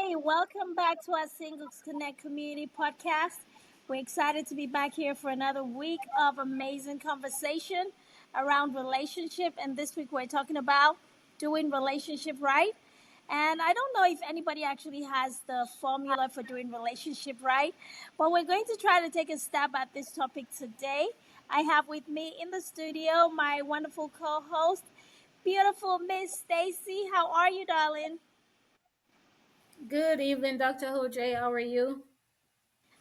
Hey, welcome back to our Singles Connect Community podcast. We're excited to be back here for another week of amazing conversation around relationship. And this week we're talking about doing relationship right. And I don't know if anybody actually has the formula for doing relationship right, but we're going to try to take a stab at this topic today. I have with me in the studio my wonderful co-host, beautiful Miss Stacy. How are you, darling? Good evening, Dr. Jose. How are you?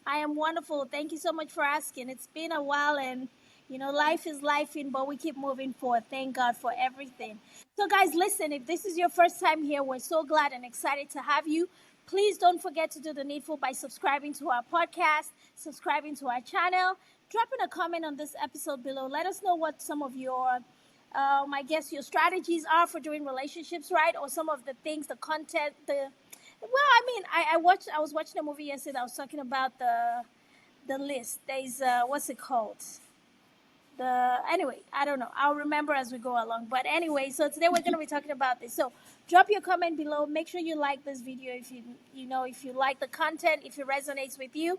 I am wonderful. Thank you so much for asking. It's been a while and life is life in, but we keep moving forward. Thank God for everything. So guys, listen, if this is your first time here, we're so glad and excited to have you. Please don't forget to do the needful by subscribing to our podcast, subscribing to our channel, dropping a comment on this episode below. Let us know what some of your I guess your strategies are for doing relationships right, or some of the things, the content, the well, I mean, I watched. I was watching a movie yesterday. I was talking about the list. There's what's it called? The anyway, I don't know. I'll remember as we go along. But anyway, so today we're going to be talking about this. So drop your comment below. Make sure you like this video if if you like the content, if it resonates with you,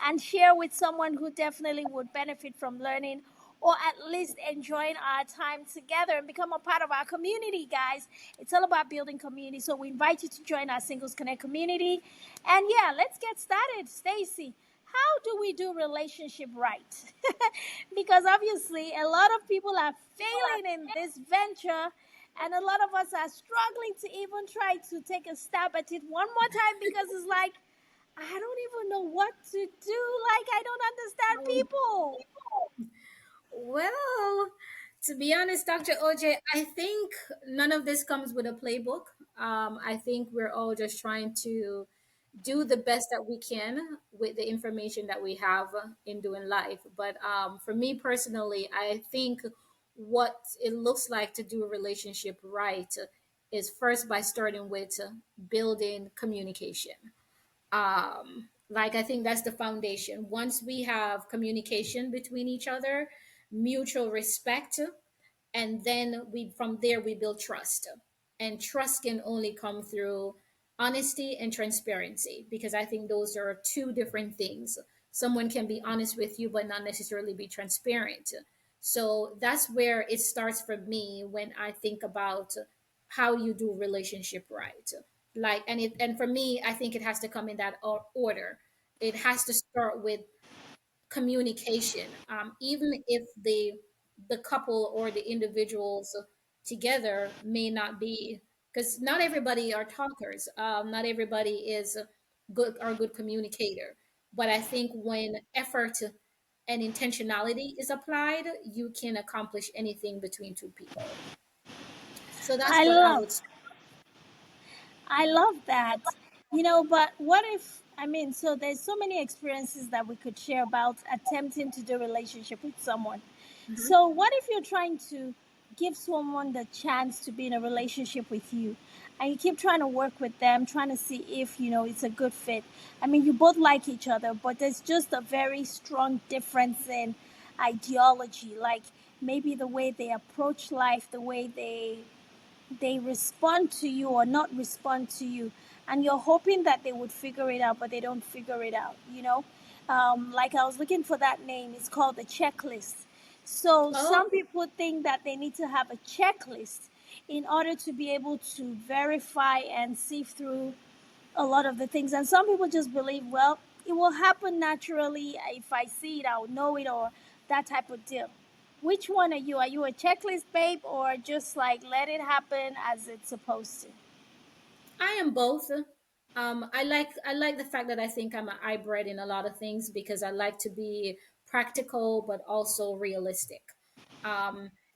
and share with someone who definitely would benefit from learning or at least enjoying our time together and become a part of our community, guys. It's all about building community. So we invite you to join our Singles Connect community. And yeah, let's get started. Stacy, how do we do relationship right? Because obviously a lot of people are failing in this venture and a lot of us are struggling to even try to take a stab at it one more time because it's like I don't even know what to do. Like I don't understand people. Well, to be honest, Dr. OJ, I think none of this comes with a playbook. I think we're all just trying to do the best that we can with the information that we have in doing life. But for me personally, I think what it looks like to do a relationship right is first by starting with building communication. Like I think that's the foundation. Once we have communication between each other, mutual respect, and then we from there we build trust, and trust can only come through honesty and transparency, because I think those are two different things. Someone can be honest with you but not necessarily be transparent. So that's where it starts for me when I think about how you do relationship right. Like, and for me, I think it has to come in that order. It has to start with communication, even if the couple or the individuals together may not be, because not everybody are talkers, not everybody is good communicator. But I think when effort and intentionality is applied, you can accomplish anything between two people. So that's I what I love would. I love that. But what if, I mean, so there's so many experiences that we could share about attempting to do a relationship with someone. Mhm. So what if you're trying to give someone the chance to be in a relationship with you and you keep trying to work with them, trying to see if, it's a good fit. I mean, you both like each other, but there's just a very strong difference in ideology, like maybe the way they approach life, the way they respond to you or not respond to you, and you're hoping that they would figure it out, but they don't figure it out. Like I was looking for that name. It's called the checklist. So Oh, some people think that they need to have a checklist in order to be able to verify and sift through a lot of the things, and some people just believe, well, it will happen naturally. If I see it, I'll know it, or that type of deal. Which one are you? Are you a checklist babe, or just like let it happen as it's supposed to? I am both. I like the fact that I think I'm a hybrid in a lot of things, because I like to be practical but also realistic.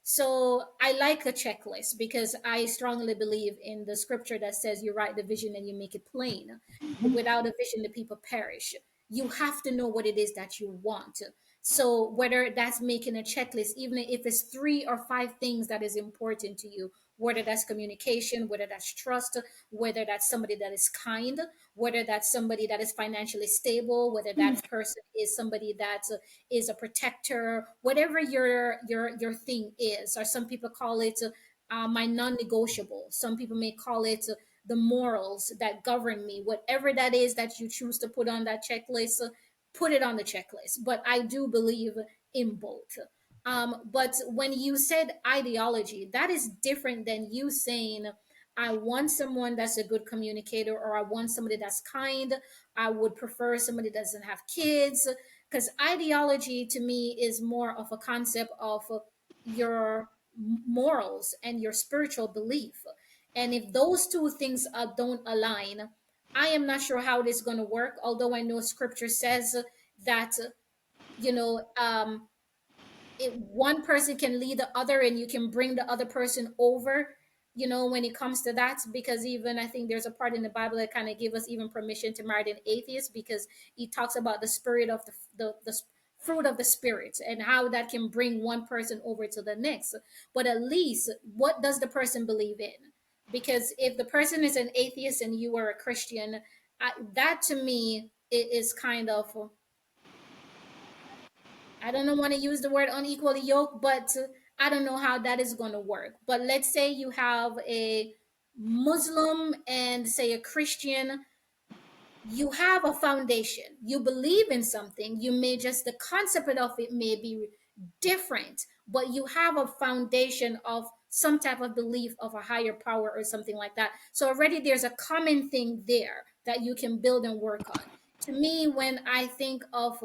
So I like a checklist because I strongly believe in the scripture that says you write the vision and you make it plain. Without a vision, the people perish. You have to know what it is that you want. So whether that's making a checklist, even if it's three or five things that is important to you, whether that's communication, whether that's trust, whether that's somebody that is kind, whether that's somebody that is financially stable, whether that person is somebody that is a protector, whatever your thing is. Or some people call it my non-negotiable. Some people may call it the morals that govern me, whatever that is that you choose to put on that checklist, put it on the checklist. But I do believe in both. But when you said ideology, that is different than you saying, I want someone that's a good communicator, or I want somebody that's kind. I would prefer somebody that doesn't have kids. Because ideology to me is more of a concept of your morals and your spiritual belief. And if those two things don't align, I am not sure how it is going to work. Although I know scripture says that, you know, one person can lead the other and you can bring the other person over, when it comes to that. Because even I think there's a part in the Bible that kind of give us even permission to marry an atheist, because he talks about the spirit of the fruit of the spirit and how that can bring one person over to the next. But at least, what does the person believe in? Because if the person is an atheist and you are a Christian, that to me is kind of, I don't want to use the word unequally yoked, but I don't know how that is going to work. But let's say you have a Muslim and say a Christian, you have a foundation. You believe in something. You may just, the concept of it may be different, but you have a foundation of some type of belief of a higher power or something like that. So already there's a common thing there that you can build and work on. To me, when I think of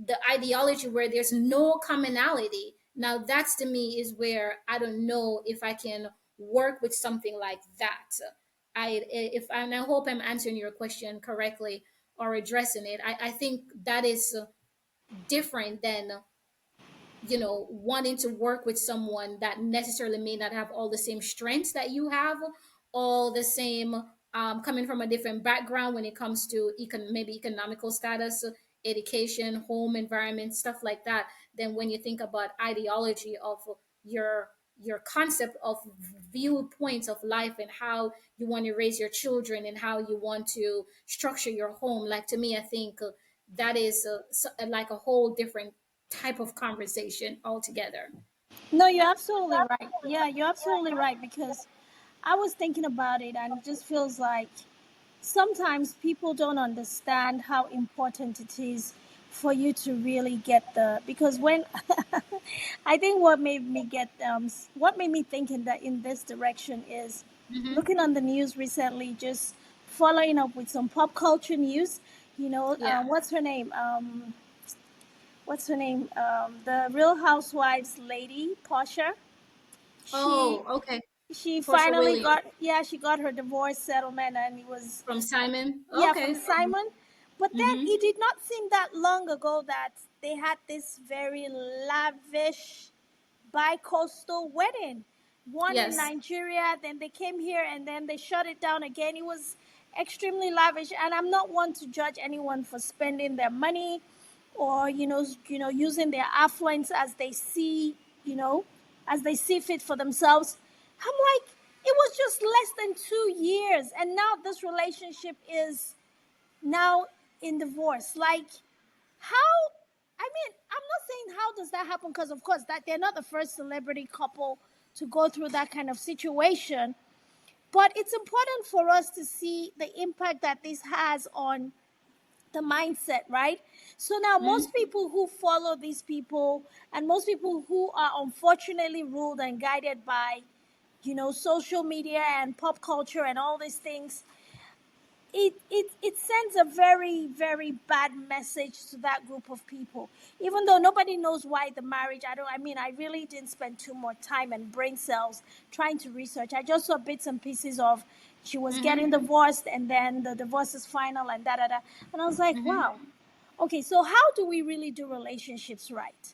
the ideology where there's no commonality, now that's to me is where I don't know if I can work with something like that. And I hope I'm answering your question correctly or addressing it. I think that is different than wanting to work with someone that necessarily may not have all the same strengths that you have, all the same, coming from a different background when it comes to maybe economical status, education, home environment, stuff like that. Then when you think about ideology of your concept of viewpoints of life and how you want to raise your children and how you want to structure your home, like, to me, I think that is like a whole different type of conversation altogether. No, you're absolutely right. Yeah, you're absolutely right, because I was thinking about it and it just feels like sometimes people don't understand how important it is for you to really get the, because when I think what made me think in this direction is Hmm. looking on the news recently, just following up with some pop culture news. Yeah. What's her name? The Real Housewives lady, Portia. She Oh, okay. she Portia finally Williams got her divorce settlement, and it was, from Simon. yeah, from Okay. Simon. But then Mm-hmm. it did not seem that long ago that they had this very lavish bi-coastal wedding. One in Yes. Nigeria, then they came here, and then they shut it down again. It was extremely lavish, and I'm not one to judge anyone for spending their money, or using their affluence you know, as they see fit for themselves. I'm like, it was just less than 2 years, and now this relationship is now in divorce. Like, how? I mean, I'm not saying how does that happen, because of course that they're not the first celebrity couple to go through that kind of situation. But it's important for us to see the impact that this has on the mindset, right? So now Mm-hmm. most people who follow these people, and most people who are unfortunately ruled and guided by, social media and pop culture and all these things, it sends a very, very bad message to that group of people. Even though nobody knows why the marriage, I really didn't spend too much time and brain cells trying to research. I just saw bits and pieces of she was getting Mm-hmm. divorced, and then the divorce is final, and da da da. And I was like, Mm-hmm. wow, okay, so how do we really do relationships right?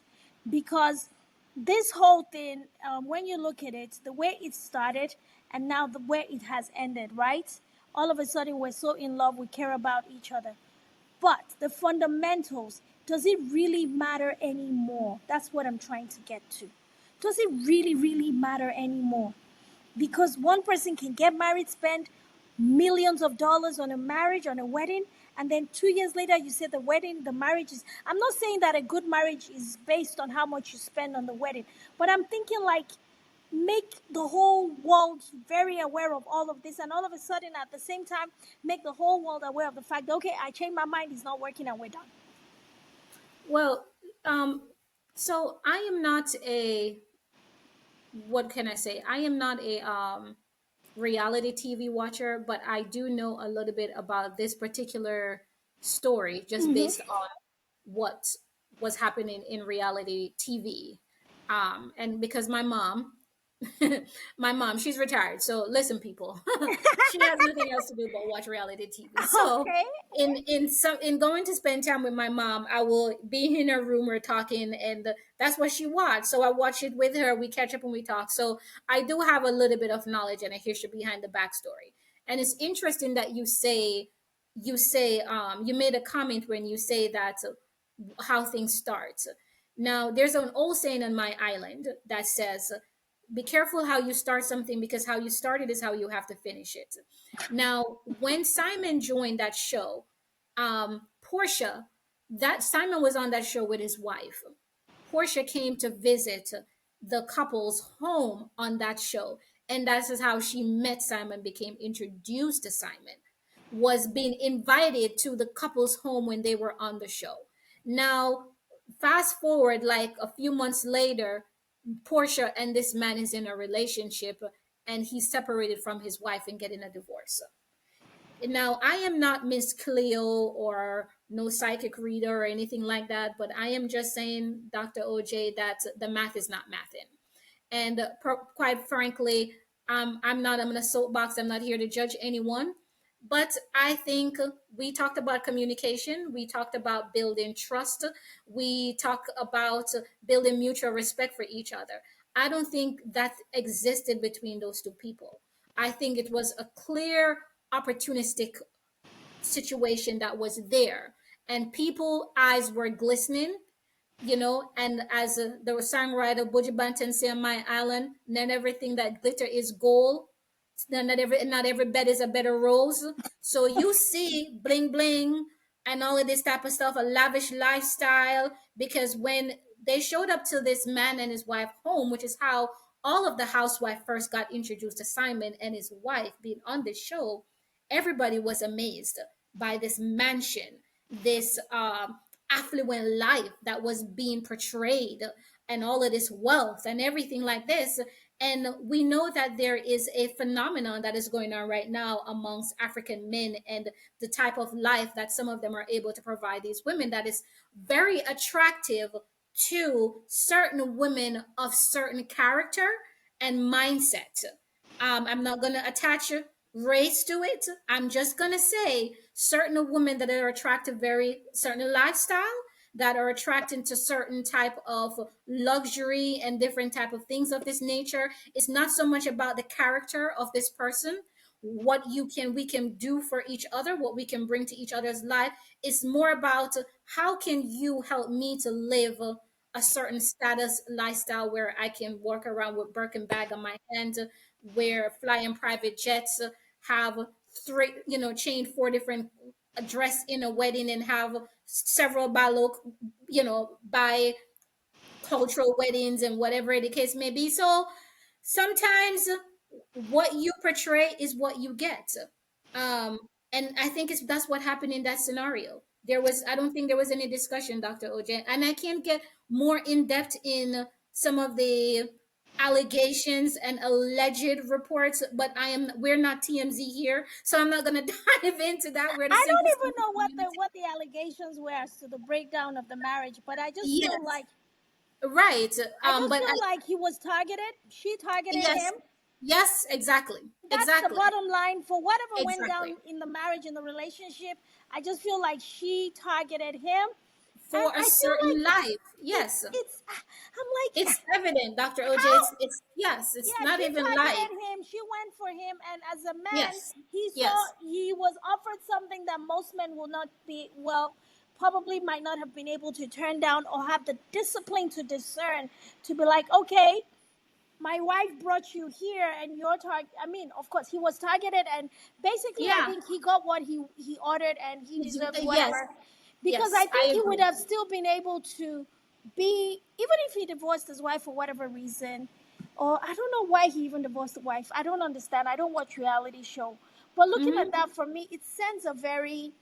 Because this whole thing, when you look at it, the way it started and now the way it has ended, right? All of a sudden, we're so in love, we care about each other. But the fundamentals, does it really matter anymore? That's what I'm trying to get to. Does it really, really matter anymore? Because one person can get married, spend millions of dollars on a marriage, on a wedding, and then 2 years later you say the marriage is, I'm not saying that a good marriage is based on how much you spend on the wedding, but I'm thinking like, make the whole world very aware of all of this, and all of a sudden, at the same time, make the whole world aware of the fact that, okay, I changed my mind, it's not working, and we're done. Well, um, so I am not a, what can I say? I am not a reality TV watcher, but I do know a little bit about this particular story just based on what was happening in reality TV. And because my mom, my mom, she's retired. So listen, people, she has nothing else to do but watch reality TV. So Okay. in going to spend time with my mom, I will be in her room or talking, and that's what she watched. So I watch it with her. We catch up and we talk. So I do have a little bit of knowledge and a history behind the backstory. And it's interesting that you made a comment when you say that how things start. Now, there's an old saying on my island that says, be careful how you start something because how you start it is how you have to finish it. Now, when Simon joined that show, Portia, that Simon was on that show with his wife. Portia came to visit the couple's home on that show. And that is how she met Simon, became introduced to Simon, was being invited to the couple's home when they were on the show. Now, fast forward like a few months later, Portia and this man is in a relationship and he's separated from his wife and getting a divorce. Now, I am not Miss Cleo or no psychic reader or anything like that, but I am just saying, Dr. OJ, that the math is not mathing. And quite frankly, I'm in a soapbox. I'm not here to judge anyone. But I think we talked about communication. We talked about building trust. We talked about building mutual respect for each other. I don't think that existed between those two people. I think it was a clear, opportunistic situation that was there. And people eyes were glistening, and as the songwriter Buju Banton say on my island, not everything that glitter is gold. Not every bed is a bed of rose. So you see bling bling and all of this type of stuff, a lavish lifestyle, because when they showed up to this man and his wife home, which is how all of the housewife first got introduced to Simon and his wife being on the show, everybody was amazed by this mansion, this affluent life that was being portrayed, and all of this wealth and everything like this. And we know that there is a phenomenon that is going on right now amongst African men and the type of life that some of them are able to provide these women that is very attractive to certain women of certain character and mindset. I'm not going to attach race to it. I'm just going to say certain women that are attracted very certain lifestyle, that are attracted to certain type of luxury and different type of things of this nature. It's not so much about the character of this person, what we can do for each other, what we can bring to each other's life. It's more about how can you help me to live a certain status lifestyle where I can walk around with Birkin bag on my hand, where flying private jets, have three, chain four different dress in a wedding, and have several by cultural weddings and whatever the case may be. So sometimes what you portray is what you get. Um, and I think that's what happened in that scenario. I don't think there was any discussion, Dr. OJ, and I can't get more in depth in some of the allegations and alleged reports, but we're not TMZ here, so I'm not going to dive into that. We're the I simple don't even Simple know community. what the allegations were as to the breakdown of the marriage, but Yes, right. I just But feel like he was targeted. She targeted yes, him. yes, exactly, That's the exactly, bottom line for whatever went exactly. down in the marriage, in the relationship. I just feel like she targeted him, and For a I feel certain like life, it's yes, it's. I'm like, it's evident, Dr. OJ. how? It's yes, it's Yeah, not she even life. targeted him. She went for him, and as a man, Yes, he saw yes, he was offered something that most men will not be well, probably might not have been able to turn down or have the discipline to discern, to be like, okay, my wife brought you here, and your target. I mean, of course, he was targeted, and basically, I yeah, think he got what he ordered, and he deserves yes, whatever, because I yes. I think he would agree. have still been able to be, even if he divorced his wife for whatever reason. Or I don't know why he even divorced the wife. I don't understand. I don't watch reality show. But looking at Hmm. that, for me, it sends a very,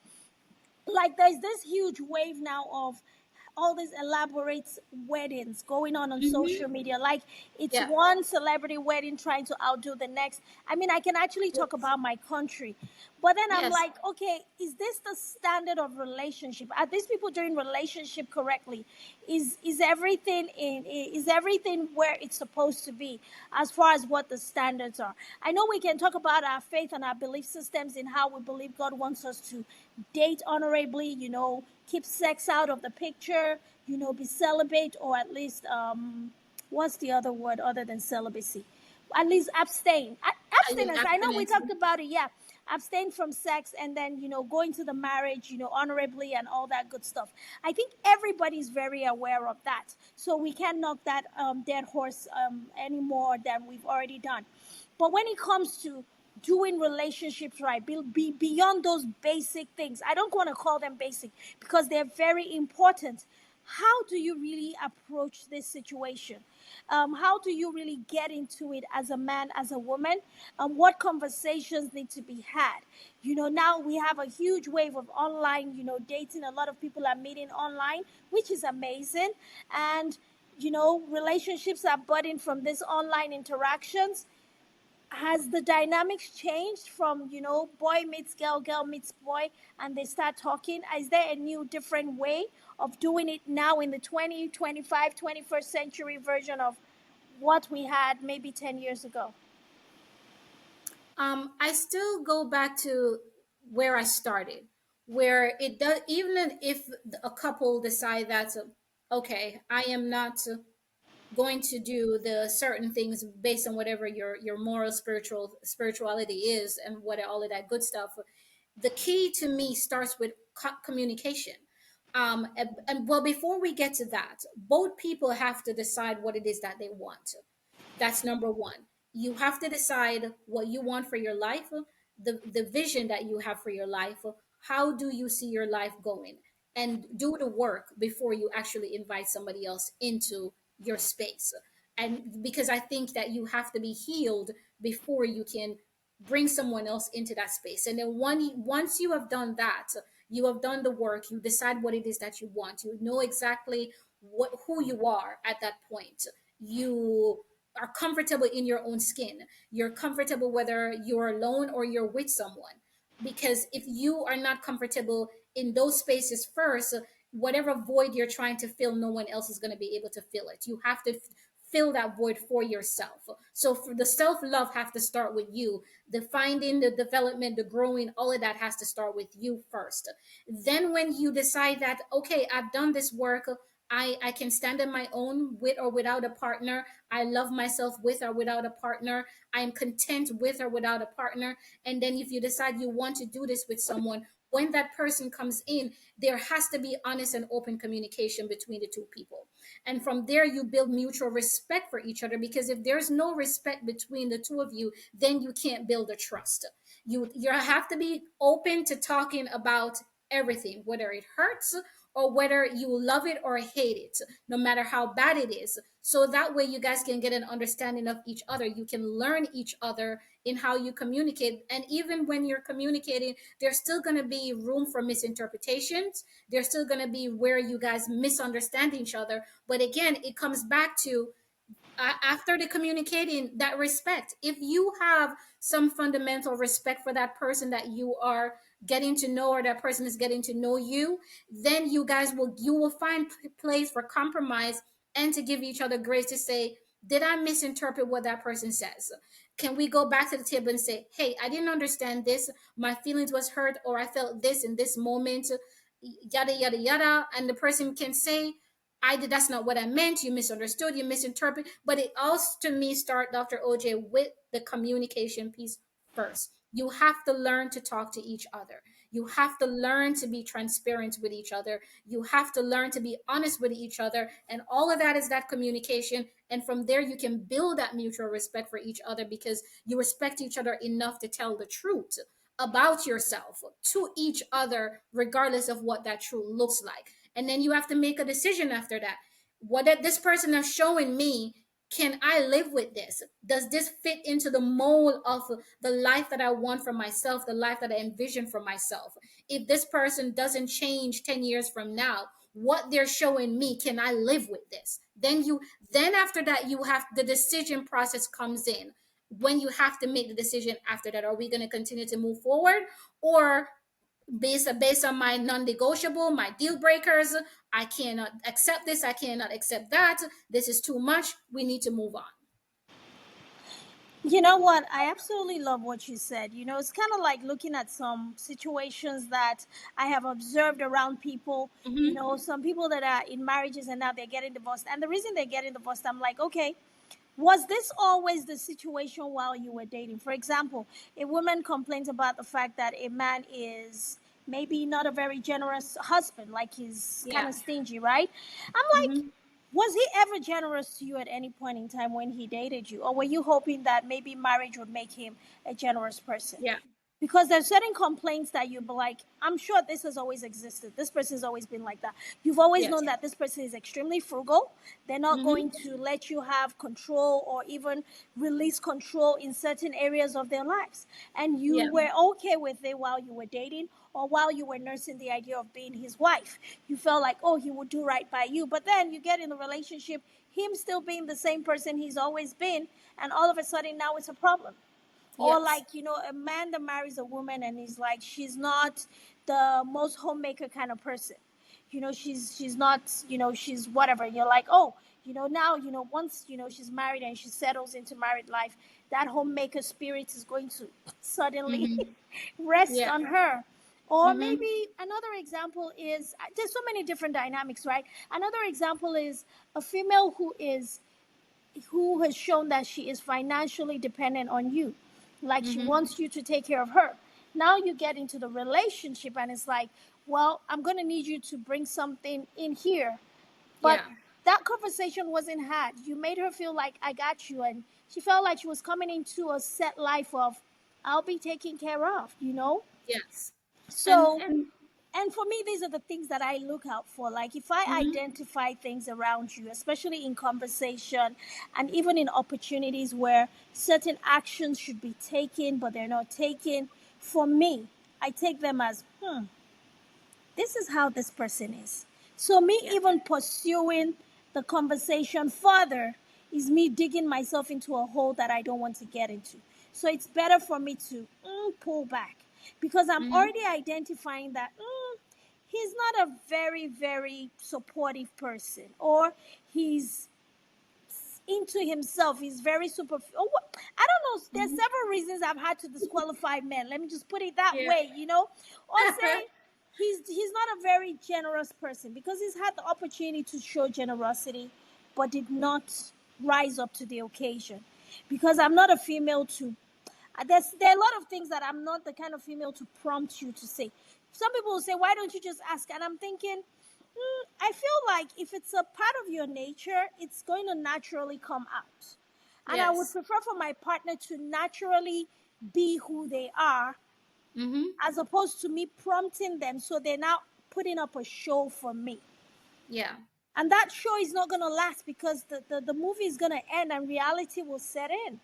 like, there's this huge wave now of all these elaborate weddings going on social Hmm. media. Like, it's Yeah. one celebrity wedding trying to outdo the next. I mean, I can actually talk Yes. about my country, but then I'm Yes. like, okay, is this the standard of relationship? Are these people doing relationship correctly? Is everything is everything where it's supposed to be as far as what the standards are? I know we can talk about our faith and our belief systems in how we believe God wants us to date honorably, keep sex out of the picture, be celibate, or at least what's the other word other than celibacy? At least abstain. Yes, Abstinence. I know we abstinence. talked about it. Yeah, abstain from sex, and then going to the marriage, honorably, and all that good stuff. I think everybody's very aware of that, so we can't knock that dead horse any more than we've already done. But when it comes to doing relationships right, be beyond those basic things. I don't want to call them basic because they're very important. How do you really approach this situation? How do you really get into it as a man, as a woman? What conversations need to be had? Now we have a huge wave of online, dating. A lot of people are meeting online, which is amazing. And, relationships are budding from these online interactions. Has the dynamics changed from boy meets girl, girl meets boy, and they start talking? Is there a new different way of doing it now in the 21st century version of what we had maybe 10 years ago? I still go back to where I started, where it does, even if a couple decide that, okay, I am not going to do the certain things based on whatever your moral spirituality is and what all of that good stuff. The key to me starts with communication. And well, before we get to that, both people have to decide what it is that they want. That's number one. You have to decide what you want for your life, the vision that you have for your life. How do you see your life going? And do the work before you actually invite somebody else into your space. And because I think that you have to be healed before you can bring someone else into that space. And then once you have done that, you have done the work, you decide what it is that you want, you know exactly who you are at that point. You are comfortable in your own skin. You're comfortable whether you're alone or you're with someone. Because if you are not comfortable in those spaces first, whatever void you're trying to fill, no one else is going to be able to fill it. You have to fill that void for yourself. So for the self-love have to start with you. The finding, the development, the growing, all of that has to start with you first. Then when you decide that, okay, I've done this work, I can stand on my own with or without a partner. I love myself with or without a partner. I am content with or without a partner. And then if you decide you want to do this with someone, when that person comes in, there has to be honest and open communication between the two people. And from there, you build mutual respect for each other, because if there's no respect between the two of you, then you can't build a trust. You have to be open to talking about everything, whether it hurts or whether you love it or hate it, no matter how bad it is. So that way, you guys can get an understanding of each other. You can learn each other in how you communicate. And even when you're communicating, there's still going to be room for misinterpretations. There's still going to be where you guys misunderstand each other. But again, it comes back to after the communicating, that respect. If you have some fundamental respect for that person that you are getting to know, or that person is getting to know you, then you will find place for compromise, and to give each other grace to say, did I misinterpret what that person says? Can we go back to the table and say, hey, I didn't understand this, my feelings was hurt, or I felt this in this moment, yada yada yada. And the person can say, I did, that's not what I meant. You misunderstood, you misinterpret. But it also, to me, start, Dr. OJ, with the communication piece first. You have to learn to talk to each other. You have to learn to be transparent with each other. You have to learn to be honest with each other. And all of that is that communication. And from there, you can build that mutual respect for each other, because you respect each other enough to tell the truth about yourself to each other, regardless of what that truth looks like. And then you have to make a decision after that. What this person is showing me, can I live with this? Does this fit into the mold of the life that I want for myself, the life that I envision for myself? If this person doesn't change 10 years from now, what they're showing me, can I live with this? Then after that, you have the decision process comes in, when you have to make the decision after that. Are we going to continue to move forward, or based on my non-negotiable, my deal breakers, I cannot accept this, I cannot accept that, this is too much, we need to move on. You know what? I absolutely love what you said. It's kind of like looking at some situations that I have observed around people. Mm-hmm. Some people that are in marriages and now they're getting divorced. And the reason they're getting divorced, I'm like, okay, was this always the situation while you were dating? For example, a woman complains about the fact that a man is maybe not a very generous husband, like he's kind Yeah. of stingy, right? I'm like, Mm-hmm. was he ever generous to you at any point in time when he dated you? Or were you hoping that maybe marriage would make him a generous person? Yeah. Because there's certain complaints that you'd be like, I'm sure this has always existed. This person's always been like that. You've always Yes. known that this person is extremely frugal. They're not Mm-hmm. going to let you have control or even release control in certain areas of their lives. And you Yeah. were okay with it while you were dating or while you were nursing the idea of being his wife. You felt like, oh, he would do right by you. But then you get in a relationship, him still being the same person he's always been, and all of a sudden now it's a problem. Or Yes. like, a man that marries a woman and he's like, she's not the most homemaker kind of person. She's not, she's whatever. You're like, oh, now, once, she's married and she settles into married life, that homemaker spirit is going to suddenly Mm-hmm. rest Yeah. on her. Or Mm-hmm. maybe another example is, there's so many different dynamics, right? Another example is a female who has shown that she is financially dependent on you. Like she Mm-hmm. wants you to take care of her. Now you get into the relationship and it's like, well, I'm going to need you to bring something in here. But Yeah. that conversation wasn't had. You made her feel like I got you. And she felt like she was coming into a set life of, I'll be taken care of. Yes. and So, and and for me, these are the things that I look out for. Like if I mm-hmm. identify things around you, especially in conversation and even in opportunities where certain actions should be taken but they're not taken, for me, I take them as, this is how this person is. So me Yeah. even pursuing the conversation further is me digging myself into a hole that I don't want to get into. So it's better for me to pull back because I'm Mm-hmm. already identifying that he's not a very, very supportive person, or he's into himself. He's very super. Oh, I don't know. There's Mm-hmm. several reasons I've had to disqualify men. Let me just put it that Yeah. way. Or say he's not a very generous person because he's had the opportunity to show generosity, but did not rise up to the occasion. Because I'm not a female to there are a lot of things that I'm not the kind of female to prompt you to say. Some people will say, "Why don't you just ask?" And I'm thinking, I feel like if it's a part of your nature, it's going to naturally come out. And I would Yes. prefer for my partner to naturally be who they are Mm-hmm. as opposed to me prompting them so they're now putting up a show for me. Yeah. And that show is not going to last because the movie is going to end and reality will set in.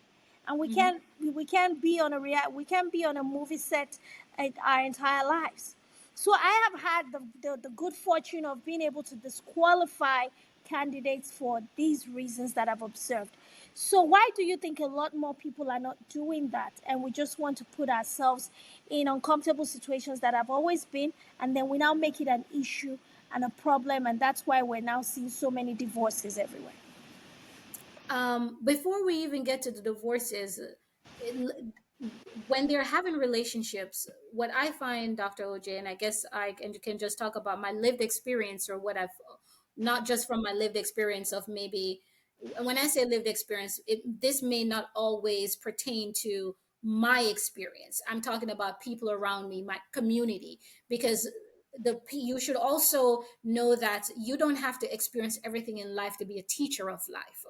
And Mm-hmm. we can't be on we can't be on a movie set our entire lives. So I have had the good fortune of being able to disqualify candidates for these reasons that I've observed. So why do you think a lot more people are not doing that, and we just want to put ourselves in uncomfortable situations that have always been, and then we now make it an issue and a problem, and that's why we're now seeing so many divorces everywhere. Before we even get to the divorces, it, when they're having relationships, what I find, Dr. OJ, and I guess can just talk about my lived experience, or what I've, not just from my lived experience of maybe, when I say lived experience, this may not always pertain to my experience. I'm talking about people around me, my community, because you should also know that you don't have to experience everything in life to be a teacher of life,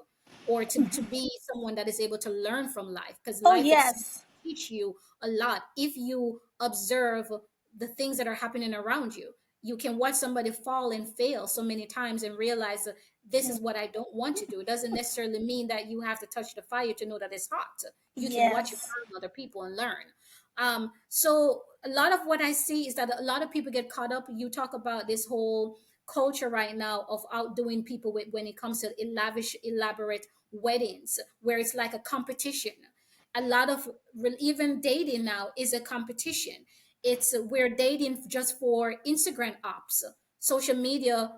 or to be someone that is able to learn from life, because Oh, life itself yes. teach you a lot if you observe the things that are happening around you. You can watch somebody fall and fail so many times and realize this is what I don't want to do. It doesn't necessarily mean that you have to touch the fire to know that it's hot. You can watch it Yes. from other people and learn. So a lot of what I see is that a lot of people get caught up. You talk about this whole culture right now of outdoing people with when it comes to lavish, elaborate weddings, where it's like a competition. A lot of even dating now is a competition. It's we're dating just for Instagram ops, social media,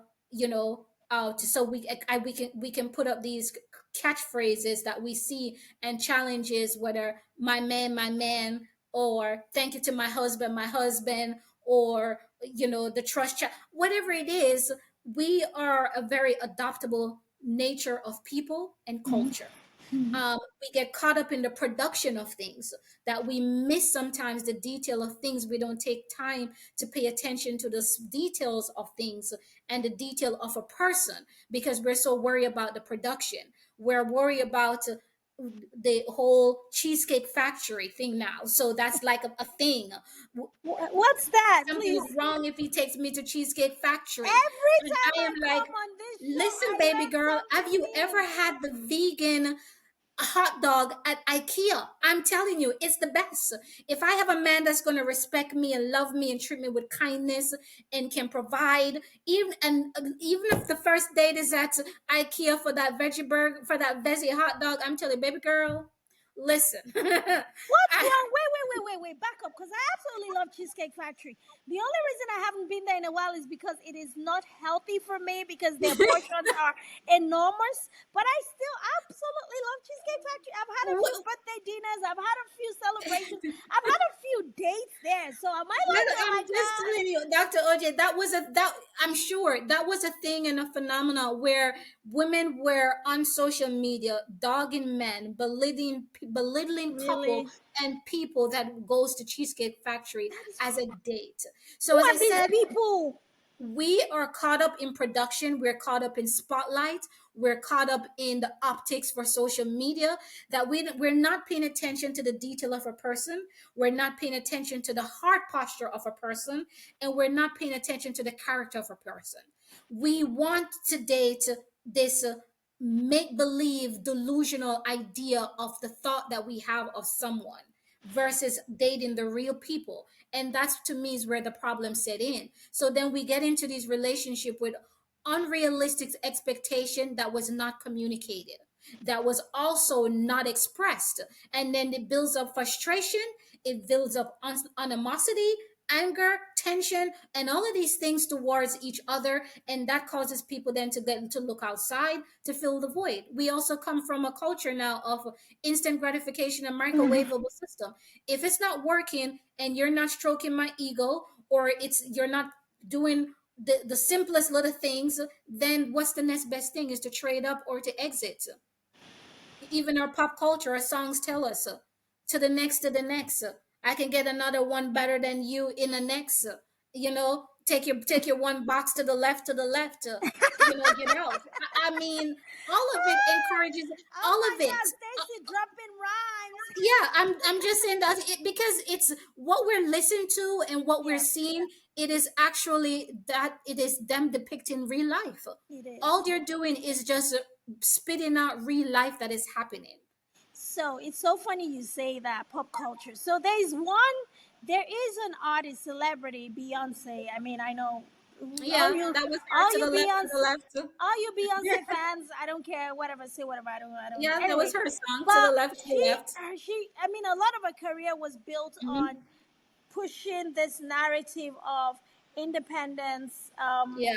so we can put up these catchphrases that we see and challenges, whether my man, or thank you to my husband, or the whatever it is. We are a very adaptable nature of people and culture. We get caught up in the production of things that we miss sometimes the detail of things. We don't take time to pay attention to the details of things and the detail of a person because we're so worried about the production. We're worried about the whole cheesecake factory thing now, so that's like a thing. What's that, Something please? is wrong if he takes me to cheesecake factory. Every And time I I am like, come on this show, listen I baby learn girl, have something you ever new. had the vegan hot dog at IKEA? I'm telling you, it's the best. If I have a man that's going to respect me and love me and treat me with kindness and can provide, even if the first date is at IKEA for that veggie burger, for that veggie hot dog, I'm telling you, baby girl, listen. What's I, wrong? Wait. Back up, because I absolutely love Cheesecake Factory. The only reason I haven't been there in a while is because it is not healthy for me because their portions are enormous. But I still absolutely love Cheesecake Factory. I've had a few birthday dinners, I've had a few celebrations, I've had a few dates there. So am I Well, like it I'm like just that? telling you, Dr. OJ, that I'm sure that was a thing and a phenomenon where women were on social media dogging men, belittling couple Really? and people that goes to Cheesecake Factory That is as a wrong. date. Who So as I are these said, people? we are caught up in production, we're caught up in spotlight, we're caught up in the optics for social media, that we're not paying attention to the detail of a person, we're not paying attention to the heart posture of a person, and we're not paying attention to the character of a person. We want to date this make believe delusional idea of the thought that we have of someone versus dating the real people. And that's, to me, is where the problem set in. So then we get into this relationship with unrealistic expectation that was not communicated, that was also not expressed, and then it builds up frustration, it builds up animosity, anger, tension, and all of these things towards each other, and that causes people then to get to look outside to fill the void. We also come from a culture now of instant gratification and microwavable system. If it's not working and you're not stroking my ego, or you're not doing the simplest little things, then what's the next best thing is to trade up or to exit. Even our pop culture, our songs tell us to the next, to the next. I can get another one better than you in the next. Take your one box to the left, get out. I mean, all of it encourages Oh all my of it. God, Stacy dropping rhymes. Yeah, I'm just saying that because it's what we're listening to and what we're Yes, seeing. It is actually that it is them depicting real life. it All is. they're doing is just spitting out real life that is happening. So it's so funny you say that pop culture. So there is an artist, celebrity, Beyonce. I mean, I know all Yeah, you, that was her all to you the left, to the Beyonce, left. all you Beyonce fans. I don't care, whatever, say whatever. I don't. Yeah, that was Anyway, her song, to the but left, to the left. I mean, a lot of her career was built Hmm. on pushing this narrative of independence, Yeah.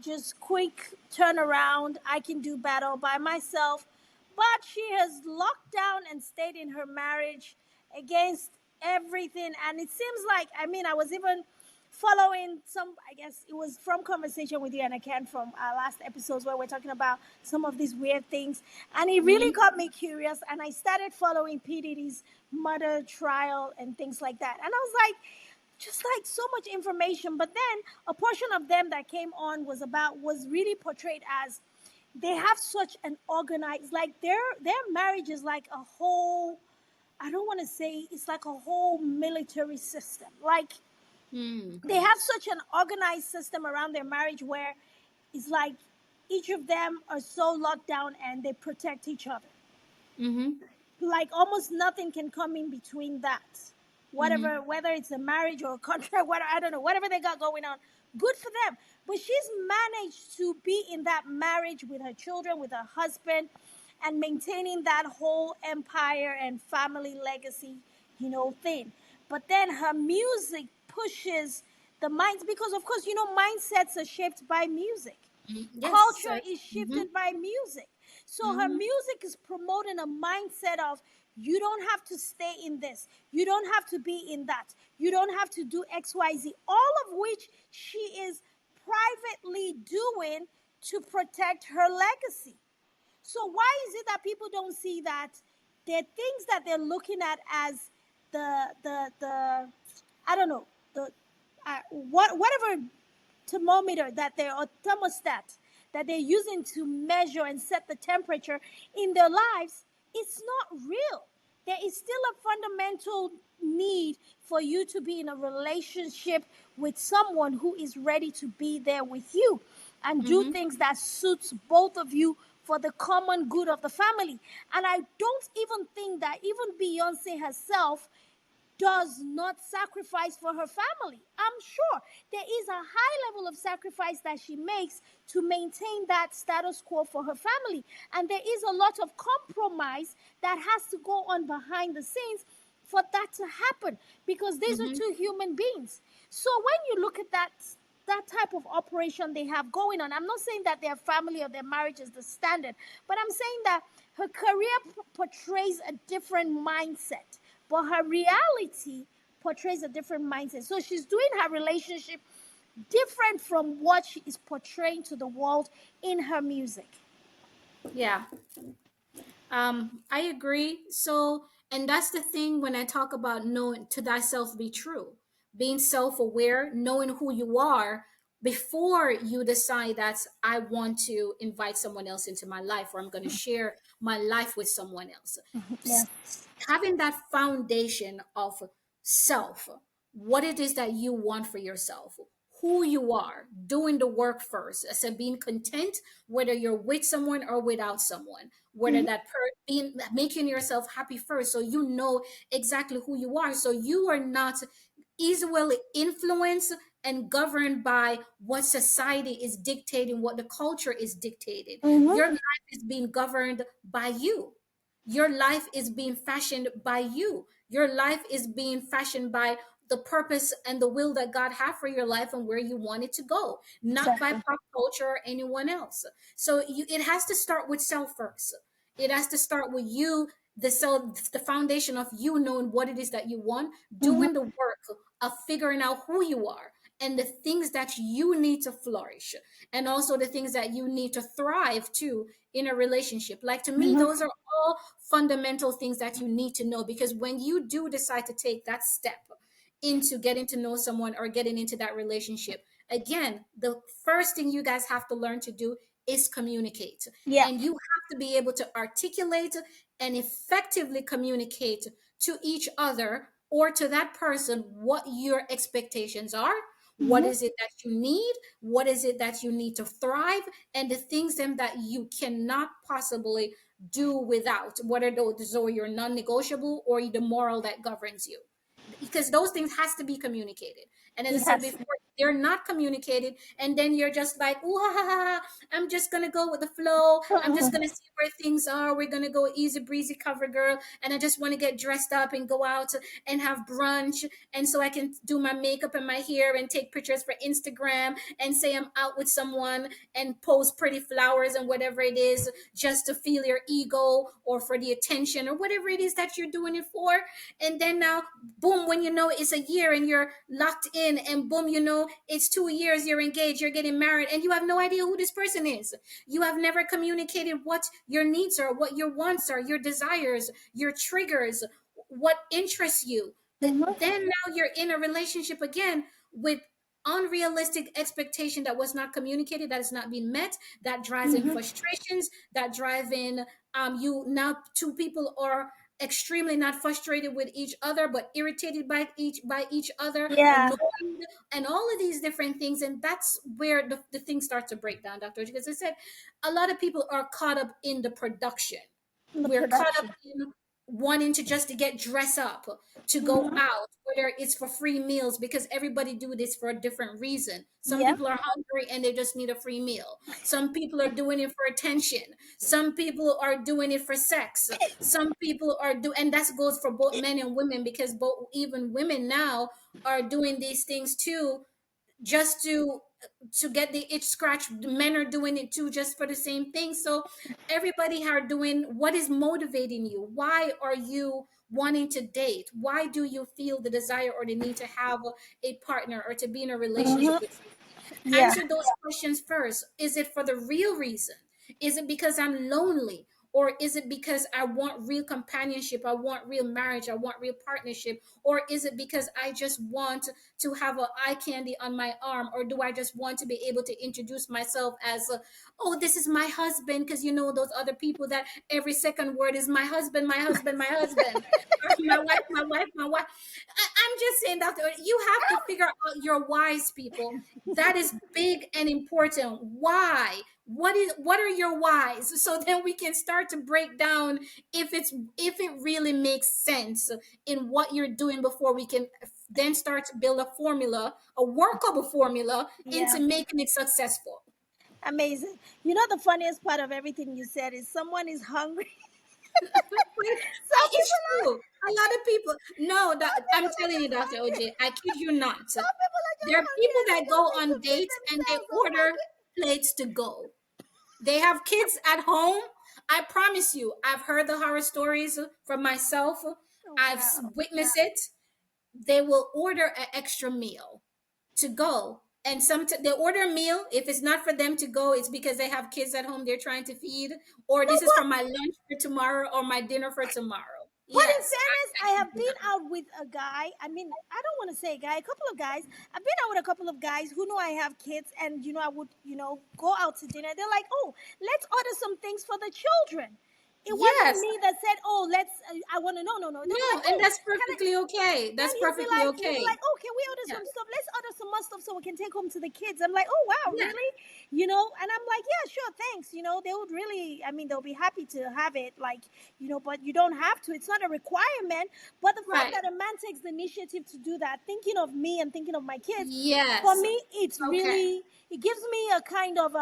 just quick turnaround. I can do battle by myself. But she has locked down and stayed in her marriage against everything. And it seems like, I mean, I was even following some, I guess it was from conversation with you and Ken from our last episodes where we're talking about some of these weird things. And it really Hmm. got me curious. And I started following P. Diddy's murder trial and things like that. And I was like, just like so much information. But then a portion of them that came on was really portrayed as they have such an organized, like their marriage is like a whole, I don't want to say it's like a whole military system. Like Hmm. they have such an organized system around their marriage where it's like, each of them are so locked down and they protect each other. Mm-hmm. Like almost nothing can come in between that. Mm-hmm. Whatever, whether it's a marriage or a contract, whatever, I don't know, whatever they got going on, good for them. But she's managed to be in that marriage with her children, with her husband, and maintaining that whole empire and family legacy, thing. But then her music pushes the minds, because of course, mindsets are shaped by music. Yes, Culture sir. is Mm-hmm. shifted by music. So her Mm-hmm. music is promoting a mindset of, you don't have to stay in this, you don't have to be in that, you don't have to do XYZ, all of which she is privately doing to protect her legacy. So why is it that people don't see that there are things that they're looking at as the I don't know, the whatever thermometer that they're, or thermostat that they're using to measure and set the temperature in their lives, it's not real. There is still a fundamental need for you to be in a relationship with someone who is ready to be there with you and do Mm-hmm. things that suits both of you for the common good of the family. And I don't even think that even Beyonce herself does not sacrifice for her family. I'm sure there is a high level of sacrifice that she makes to maintain that status quo for her family. And there is a lot of compromise that has to go on behind the scenes for that to happen, because these are Mm-hmm. two human beings. So when you look at that type of operation they have going on, I'm not saying that their family or their marriage is the standard, but I'm saying that her career portrays a different mindset, but her reality portrays a different mindset. So she's doing her relationship different from what she is portraying to the world in her music. Yeah. I agree. So, and that's the thing when I talk about knowing to thyself be true, being self aware, knowing who you are before you decide that I want to invite someone else into my life or I'm going to share my life with someone else. Yeah. Having that foundation of self, what it is that you want for yourself, who you are, doing the work first. So being content, whether you're with someone or without someone, whether Mm-hmm. that being making yourself happy first, so you know exactly who you are, so you are not easily influenced and governed by what society is dictating, what the culture is dictating. Your Mm-hmm. life is being governed by you. Your life is being fashioned by you. Your life is being fashioned by the purpose and the will that God have for your life and where you want it to go, not by Exactly. pop culture or anyone else. So it has to start with self first. It has to start with you, the foundation of you knowing what it is that you want, Mm-hmm. doing the work of figuring out who you are and the things that you need to flourish, and also the things that you need to thrive too in a relationship. Like to me, Mm-hmm. those are all fundamental things that you need to know, because when you do decide to take that step into getting to know someone or getting into that relationship, again, the first thing you guys have to learn to do is communicate. Yeah. And you have to be able to articulate and effectively communicate to each other or to that person what your expectations are, what Mm-hmm. is it that you need, what is it that you need to thrive, and the things then that you cannot possibly do without, whether those are your non-negotiable or the moral that governs you, because those things has to be communicated. And as I It said has. before, they're not communicated, and then you're just like, ooh, ha, ha, ha, I'm just gonna go with the flow, I'm just Mm-hmm. gonna see where things are, we're gonna go easy breezy cover girl, and I just want to get dressed up and go out and have brunch, and so I can do my makeup and my hair and take pictures for Instagram and say I'm out with someone and post pretty flowers and whatever it is, just to feel your ego or for the attention or whatever it is that you're doing it for. And then now, boom, when you know it's a year and you're locked in, and boom, you know it's 2 years, you're engaged, you're getting married, and you have no idea who this person is. You have never communicated what your needs are, what your wants are, your desires, your triggers, what interests you. Mm-hmm. Then now you're in a relationship again with unrealistic expectation that was not communicated, that is not being met, that drives in Mm-hmm. frustrations, that drive in you now two people are extremely not frustrated with each other but irritated by each other, Yeah. annoyed, and all of these different things. And that's where the things start to break down, Dr. Because I said a lot of people are caught up in the production. In the We're caught up production. in wanting to just to get dressed up, to go out, whether it's for free meals, because everybody do this for a different reason. Some Yep. people are hungry and they just need a free meal. Some people are doing it for attention. Some people are doing it for sex. Some people are and that goes for both men and women, because both even women now are doing these things too, just to get the itch scratched. Men are doing it too, just for the same thing. So everybody are doing what is motivating you. Why are you wanting to date? Why do you feel the desire or the need to have a partner or to be in a relationship with somebody? Yeah. Answer those questions first. Is it for the real reason? Is it because I'm lonely? Or is it because I want real companionship? I want real marriage. I want real partnership. Or is it because I just want to have a eye candy on my arm? Or do I just want to be able to introduce myself as, oh, this is my husband? Because you know, those other people that every second word is my husband, my husband, my husband, or my wife, my wife, my wife. I'm just saying, Doctor, you have to figure out your whys, people. That is big and important. Why? What are your whys? So then we can start to break down if it really makes sense in what you're doing, before we can then start to build a formula, a workable formula, Yeah. into making it successful. Amazing. You know, the funniest part of everything you said is someone is hungry. Some It's people are. true. A lot of people. No, Some I'm people are telling you, just Dr. hungry. OJ, I kid you not. Some people are There just are hungry people and they that go don't think to on feed dates and they themselves. I'm order like, plates to go. They have kids at home. I promise you, I've heard the horror stories from myself. oh I've wow. witnessed it. They will order an extra meal to go. And they order a meal. If it's not for them to go, it's because they have kids at home they're trying to feed, or No, this is for my lunch for tomorrow or my dinner for tomorrow. but in Yes, fairness, I I kid have you been not. out with a guy. I mean, I don't want to say a guy, a couple of guys. I've been out with a couple of guys who know I have kids, and I would, go out to dinner. They're like, "Oh, let's order some things for the children." It wasn't Yes, me that said, "Oh, let's." I want to know, no, no. They'll be no, like, and "Oh, that's can I?" perfectly okay. Then That's he'll be perfectly like, okay. "Oh, can we order Yeah, some stuff? Let's order some more stuff so we can take home to the kids." I'm like, "Oh wow, yeah, really?" And I'm like, "Yeah, sure, thanks." They would really, I mean, they'll be happy to have it, like, but you don't have to. It's not a requirement. But the fact right. that a man takes the initiative to do that, thinking of me and thinking of my kids, for Yes. me, it's Okay. really, it gives me a kind of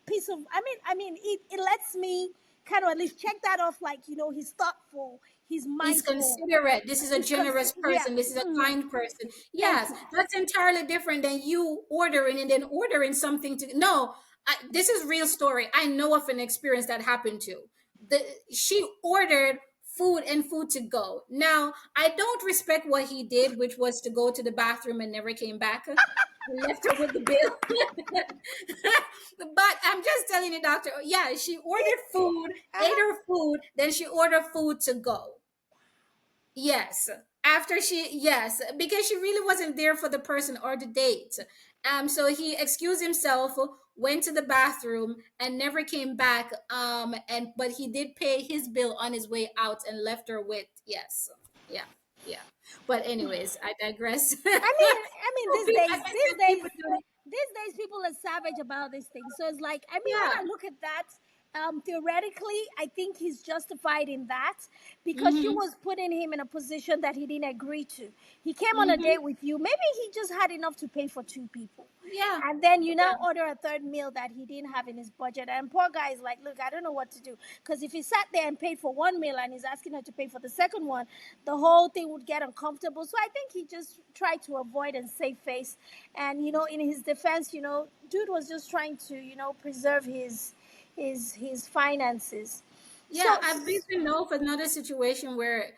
piece of, it lets me kind of at least check that off, like, he's thoughtful, he's He's mindful, considerate. This is a generous yeah. person. This is a kind person. Thank Yes, you. that's entirely different than you ordering and then ordering something to. No, this is real story. I know of an experience that happened to. The She ordered food and food to go. Now, I don't respect what he did, which was to go to the bathroom and never came back. Left her with the bill. But I'm just telling you, doctor. Yeah, she ordered food, ate Uh-huh. her food, then she ordered food to go. Yes. Yes, because she really wasn't there for the person or the date. So he excused himself, went to the bathroom, and never came back. But he did pay his bill on his way out and left her with, yes. Yeah. Yeah. But anyways, I digress. These Like days, I these said, days, people do. these days, people are savage about these things. So it's like, when Yeah. I look at that, theoretically, I think he's justified in that because she Mm-hmm. was putting him in a position that he didn't agree to. He came on a Mm-hmm. date with you. Maybe he just had enough to pay for two people. Yeah. And then you now Yeah. order a third meal that he didn't have in his budget. And poor guy is like, look, I don't know what to do. Because if he sat there and paid for one meal and he's asking her to pay for the second one, the whole thing would get uncomfortable. So I think he just tried to avoid and save face. And, in his defense, dude was just trying to, preserve his finances. Yeah, So, I've even know of another situation where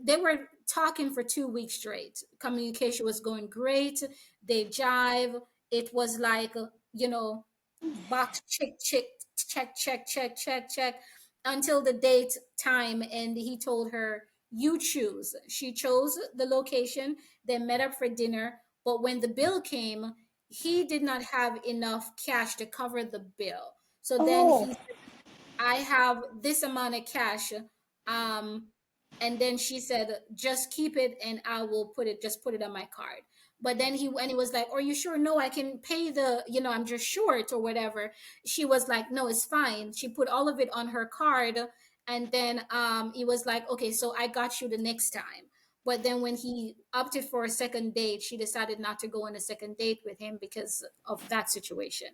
they were talking for 2 weeks straight. Communication was going great. They jive. It was like, box check until the date time. And he told her, you choose. She chose the location. They met up for dinner. But when the bill came, he did not have enough cash to cover the bill. So then oh, he I have this amount of cash. And then she said, just keep it and I will put it on my card. But then he was like, are you sure? No, I can pay the, I'm just short or whatever. She was like, no, it's fine. She put all of it on her card. And then he was like, okay, so I got you the next time. But then when he opted for a second date, she decided not to go on a second date with him because of that situation.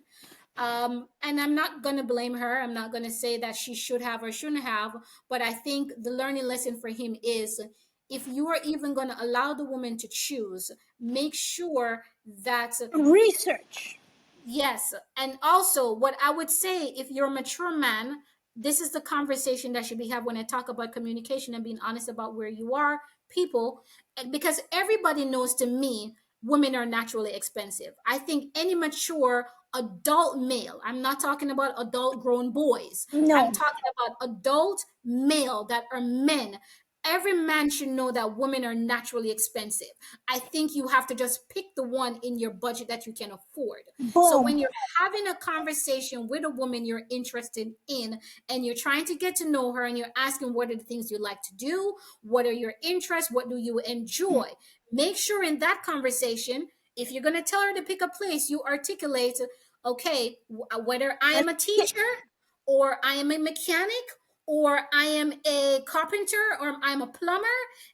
And I'm not going to blame her. I'm not going to say that she should have or shouldn't have. But I think the learning lesson for him is, if you are even going to allow the woman to choose, make sure that, Research. yes. And also, what I would say, if you're a mature man, this is the conversation that should be had when I talk about communication and being honest about where you are, people. And because everybody knows, to me, women are naturally expensive. I think any mature adult male, I'm not talking about adult grown boys, I'm No. talking about adult male that are men. Every man should know that women are naturally expensive. I think you have to just pick the one in your budget that you can afford. So Boom. when you're having a conversation with a woman you're interested in, and you're trying to get to know her, and you're asking what are the things you like to do, what are your interests, what do you enjoy, make sure in that conversation, if you're going to tell her to pick a place, you articulate, okay, whether I am a teacher, or I am a mechanic, or I am a carpenter, or I'm a plumber.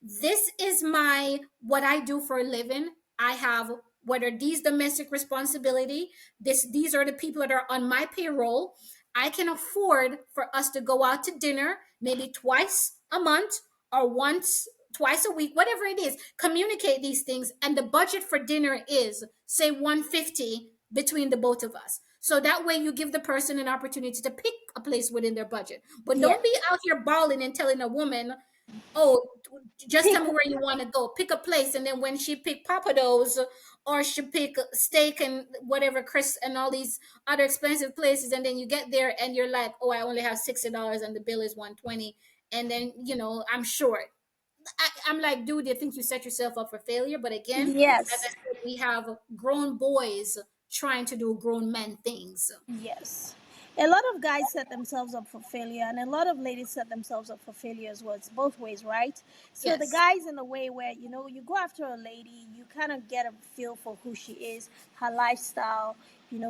This is my what I do for a living. I have, whether these domestic responsibility, these are the people that are on my payroll. I can afford for us to go out to dinner maybe twice a month, or once twice a week, whatever it is. Communicate these things, and the budget for dinner is, say, 150 between the both of us. So that way you give the person an opportunity to pick a place within their budget. But Yeah. don't be out here bawling and telling a woman, oh, just Pick tell me where you want to go, pick a place. And then when she pick papados, or she pick steak and whatever, Chris, and all these other expensive places, and then you get there and you're like, oh, I only have $60 and the bill is 120, and then I'm short. I'm like, dude, you think you set yourself up for failure? But again, as I Yes. said, we have grown boys trying to do grown men things. Yes. A lot of guys set themselves up for failure, and a lot of ladies set themselves up for failure as well. It's both ways, right? So the Yes. guys in the way where you go after a lady, you kind of get a feel for who she is, her lifestyle.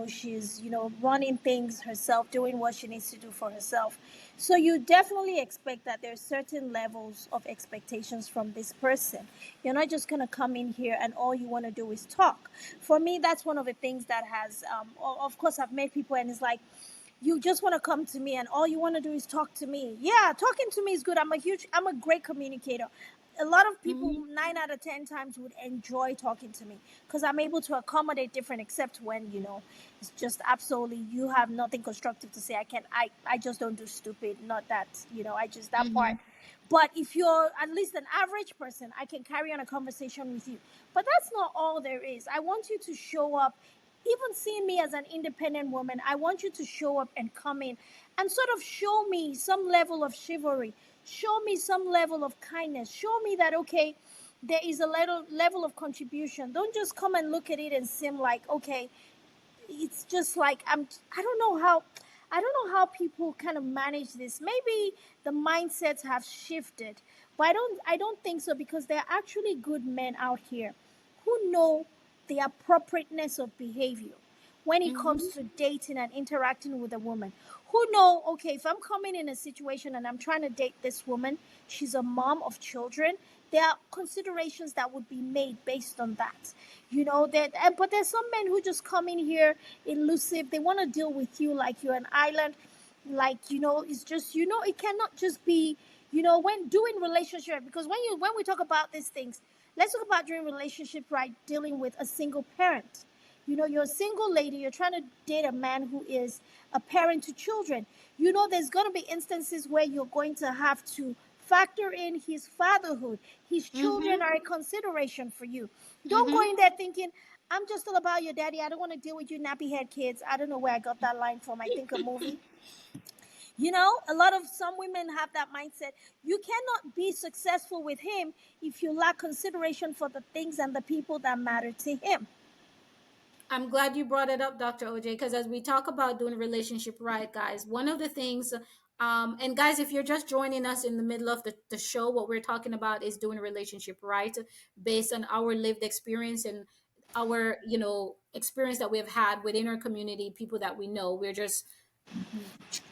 She's running things herself, doing what she needs to do for herself. So you definitely expect that there's certain levels of expectations from this person. You're not just gonna come in here and all you want to do is talk. For me, that's one of the things that has, of course, I've met people and it's like, you just want to come to me and all you want to do is talk to me. Yeah, talking to me is good. I'm a great communicator. A lot of people, Hmm. 9 out of 10 times, would enjoy talking to me because I'm able to accommodate different, except when, it's just absolutely, you have nothing constructive to say. I just don't do stupid. Not that, I just, that part. Hmm. But if you're at least an average person, I can carry on a conversation with you. But that's not all there is. I want you to show up, even seeing me as an independent woman. I want you to show up and come in and sort of show me some level of chivalry, show me some level of kindness, show me that, okay, there is a little level of contribution. Don't just come and look at it and seem like, okay, it's just like, I don't know how people kind of manage this. Maybe the mindsets have shifted, but I don't think so, because there are actually good men out here who know the appropriateness of behavior when it comes Hmm. to dating and interacting with a woman, who know, okay, if I'm coming in a situation and I'm trying to date this woman, she's a mom of children, there are considerations that would be made based on that. But there's some men who just come in here elusive. They want to deal with you like you're an island. Like, it's just, it cannot just be, when doing relationship, because when we talk about these things, let's talk about during relationship, right? Dealing with a single parent. You're a single lady, you're trying to date a man who is a parent to children. There's going to be instances where you're going to have to factor in his fatherhood. His children Hmm. are a consideration for you. Don't go Hmm. in there thinking, I'm just all about your daddy. I don't want to deal with you nappy head kids. I don't know where I got that line from. I think a movie. A lot of some women have that mindset. You cannot be successful with him if you lack consideration for the things and the people that matter to him. I'm glad you brought it up, Dr. OJ, because as we talk about doing relationship right, guys, one of the things And guys, if you're just joining us in the middle of the show, what we're talking about is doing a relationship right based on our lived experience and our, experience that we've had within our community, people that we know. We're just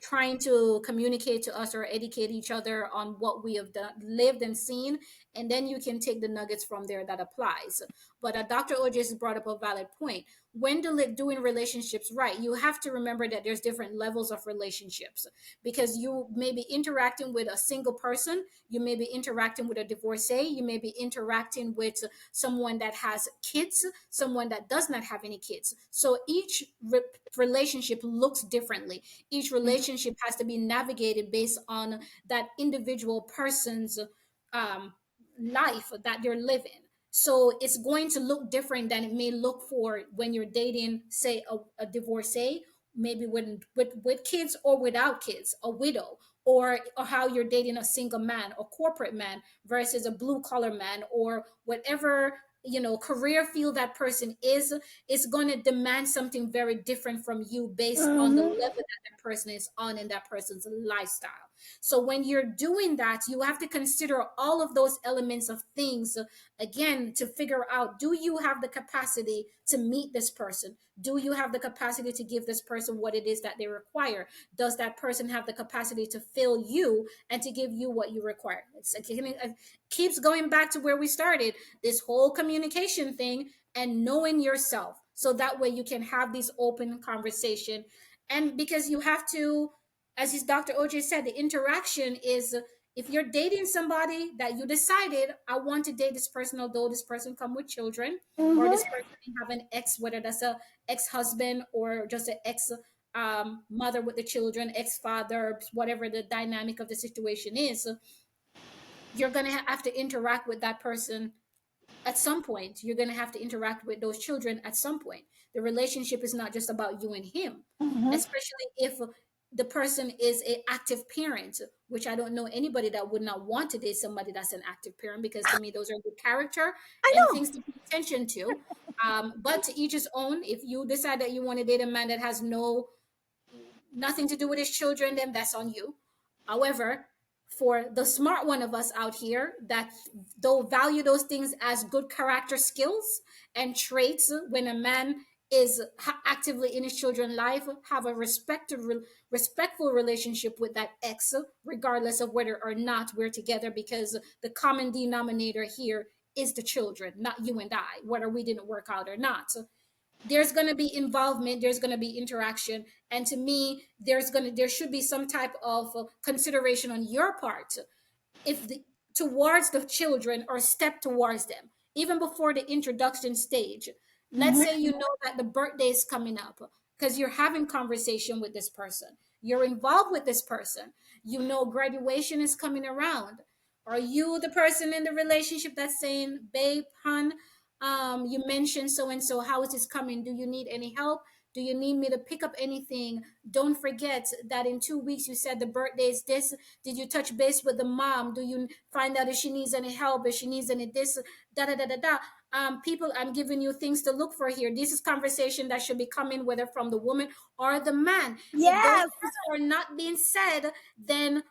trying to communicate to us or educate each other on what we have done, lived and seen, and then you can take the nuggets from there that applies. But Dr. OJ has brought up a valid point. When doing relationships right, you have to remember that there's different levels of relationships, because you may be interacting with a single person, you may be interacting with a divorcee, you may be interacting with someone that has kids, someone that does not have any kids. So each relationship looks differently. Each relationship has to be navigated based on that individual person's um, life that they're living. So it's going to look different than it may look for when you're dating, say, a divorcee, maybe with kids or without kids, a widow, or how you're dating a single man, a corporate man versus a blue collar man, or whatever career field that person is going to demand something very different from you based on the level Mm-hmm. that person is on in that person's lifestyle. So when you're doing that, you have to consider all of those elements of things again to figure out, do you have the capacity to meet this person? Do you have the capacity to give this person what it is that they require? Does that person have the capacity to fill you and to give you what you require? It keeps going back to where we started, this whole communication thing and knowing yourself. So that way you can have these open conversation. And because you have to, as his Dr. OJ said, the interaction is, if you're dating somebody that you decided, I want to date this person, although this person come with children, or this Mm-hmm. person have an ex, whether that's a ex-husband or just an ex mother with the children, ex-father, whatever the dynamic of the situation is, you're going to have to interact with that person at some point. You're going to have to interact with those children at some point. The relationship is not just about you and him, Mm-hmm. especially if the person is an active parent, which I don't know anybody that would not want to date somebody that's an active parent, because to me those are good character I and know. things to pay attention to. But to each his own. If you decide that you want to date a man that has nothing to do with his children, then that's on you. However, for the smart one of us out here that don't value those things as good character skills and traits, when a man is actively in his children's life, have a respectful relationship with that ex, regardless of whether or not we're together, because the common denominator here is the children, not you and I, whether we didn't work out or not. There's going to be involvement, there's going to be interaction, and to me there should be some type of consideration on your part, if the towards the children, or step towards them even before the introduction stage. Let's say Mm-hmm. you know that the birthday is coming up, because you're having conversation with this person, you're involved with this person, you know graduation is coming around. Are you the person in the relationship that's saying, babe, hun, you mentioned so and so, how is this coming? Do you need any help? Do you need me to pick up anything? Don't forget that in 2 weeks you said the birthday is this. Did you touch base with the mom? Do you find out if she needs any help, if she needs any this, da da da da da? People, I'm giving you things to look for here. This is conversation that should be coming whether from the woman or the man. If those Yes. things are not being said, then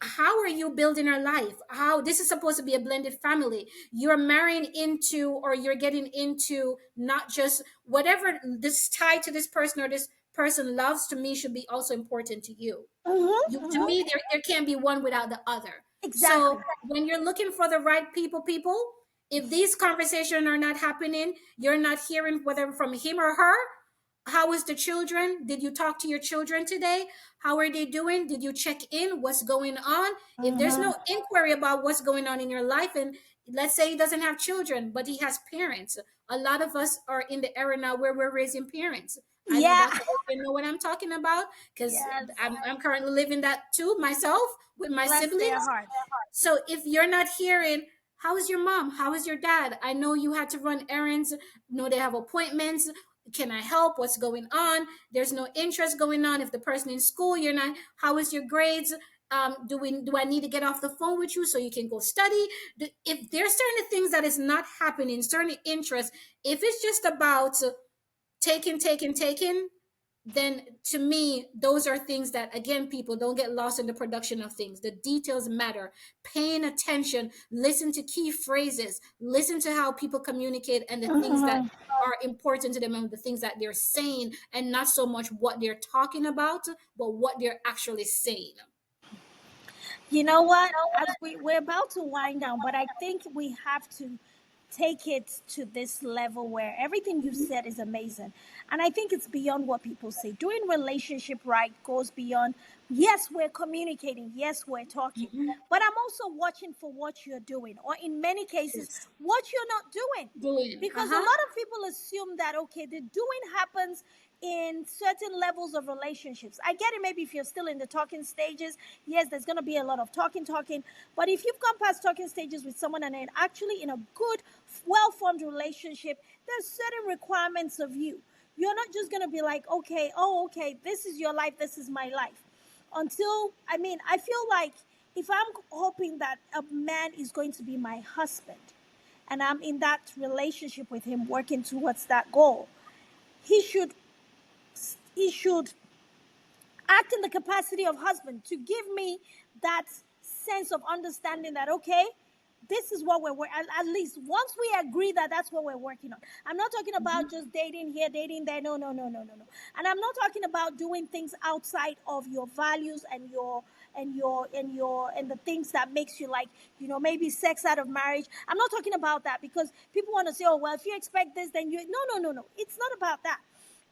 how are you building our life? How this is supposed to be a blended family. You're marrying into, or you're getting into, not just whatever this tie to this person or this person loves, to me should be also important to you. Mm-hmm. You, to me, Mm-hmm. there can't be one without the other. So Exactly. when you're looking for the right people, if these conversations are not happening, you're not hearing whether from him or her. How is the children? Did you talk to your children today? How are they doing? Did you check in? What's going on? If there's Mm-hmm. no inquiry about what's going on in your life, and let's say he doesn't have children, but he has parents. A lot of us are in the era now where we're raising parents. I know Yeah. Dr. Open know what I'm talking about, because Yes. I'm currently living that too myself with my Bless their siblings. hearts. So if you're not hearing, how is your mom? How is your dad? I know you had to run errands. No, they have appointments. Can I help? What's going on? There's no interest going on. If the person in school, you're not. How is your grades? Do I need to get off the phone with you so you can go study? If there's certain things that is not happening, certain interest, if it's just about taking, taking, taking, then to me, those are things that, again, people don't get lost in the production of things. The details matter. Paying attention, listen to key phrases, listen to how people communicate and the things that Mhm. are important to them and the things that they're saying, and not so much what they're talking about, but what they're actually saying. You know what? As we're about to wind down, but I think we have to take it to this level where everything you Mhm. said is amazing. And I think it's beyond what people say. Doing relationship right goes beyond, yes, we're communicating, yes, we're talking, Mhm. but I'm also watching for what you're doing, or in many cases, Yes. what you're not doing. Doing. Because a Uh-huh. lot of people assume that, okay, the doing happens in certain levels of relationships. I get it, maybe if you're still in the talking stages, yes, there's going to be a lot of talking. But if you've gone past talking stages with someone and then actually in a good, well formed relationship, there's certain requirements of you. You're not just going to be like, okay, oh, okay, this is your life, this is my life. Until, I mean, I feel like if I'm hoping that a man is going to be my husband, and I'm in that relationship with him working towards that goal, he should he should act in the capacity of husband to give me that sense of understanding that, okay, this is what at least once we agree that that's what we're working on. I'm not talking about Mhm. just dating here, dating there. No, no, no, no, no, no. And I'm not talking about doing things outside of your values and the things that makes you like, maybe sex out of marriage. I'm not talking about that, because people want to say, oh well, if you expect this, then you no, no, no, no. It's not about that.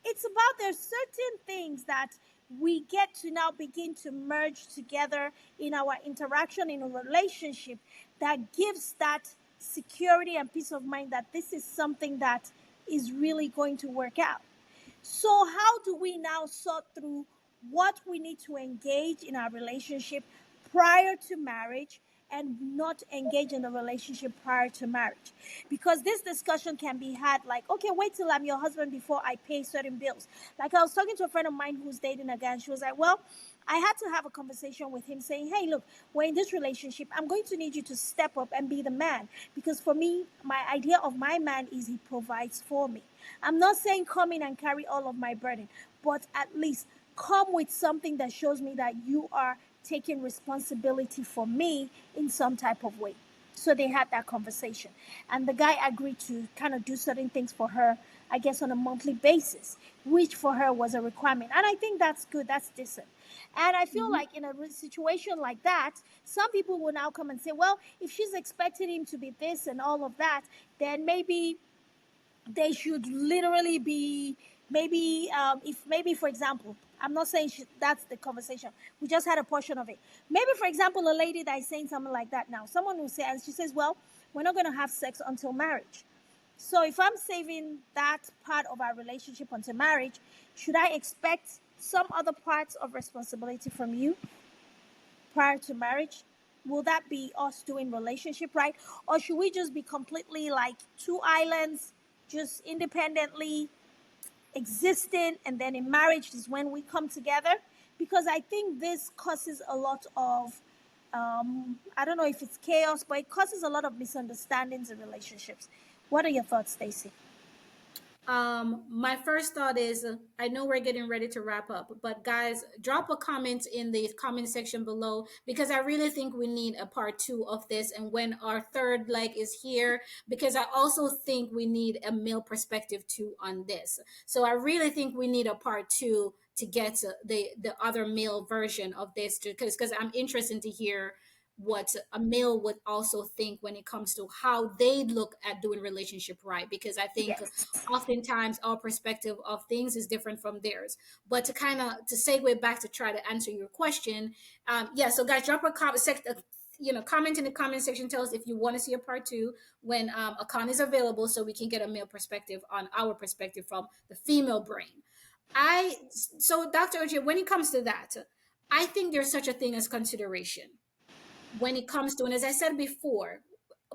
It's about there's certain things that we get to now begin to merge together in our interaction in a relationship that gives that security and peace of mind that this is something that is really going to work out. So, how do we now sort through what we need to engage in our relationship prior to marriage and not engage in the relationship prior to marriage? Because this discussion can be had like, okay, wait till I'm your husband before I pay certain bills. Like, I was talking to a friend of mine who's dating a guy, and she was like, well, I had to have a conversation with him saying, hey, look, we're in this relationship. I'm going to need you to step up and be the man. Because for me, my idea of my man is he provides for me. I'm not saying come in and carry all of my burden, but at least come with something that shows me that you are taking responsibility for me in some type of way. So they had that conversation. And the guy agreed to kind of do certain things for her, I guess, on a monthly basis, which for her was a requirement. And I think that's good, that's decent. And I feel Mhm. like in a situation like that, some people will now come and say, well, if she's expecting him to be this and all of that, then maybe they should literally be, maybe if maybe for example, I'm not saying that's the conversation, we just had a portion of it. Maybe for example, a lady that is saying something like that now, someone will say, and she says, well, we're not going to have sex until marriage. So if I'm saving that part of our relationship until marriage, should I expect some other parts of responsibility from you prior to marriage? Will that be us doing relationship right? Or should we just be completely like two islands, just independently existing, and then in marriage is when we come together? Because I think this causes a lot of, I don't know if it's chaos, but it causes a lot of misunderstandings in relationships. What are your thoughts, Stacy? My first thought is, I know we're getting ready to wrap up, but guys, drop a comment in the comment section below, because I really think we need a part two of this. And when our third leg is here, because I also think we need a male perspective too on this. So I really think we need a part two to get to the other male version of this, because I'm interested to hear what a male would also think when it comes to how they look at doing relationship right, because I think Yes. oftentimes our perspective of things is different from theirs. But to kind of to segue back to try to answer your question, yeah, so guys, drop a comment in the comment section. Tell us if you want to see a part two when a con is available, so we can get a male perspective on our perspective from the female brain. I So Dr. Oje, when it comes to that, I think there's such a thing as consideration when it comes to, and as I said before,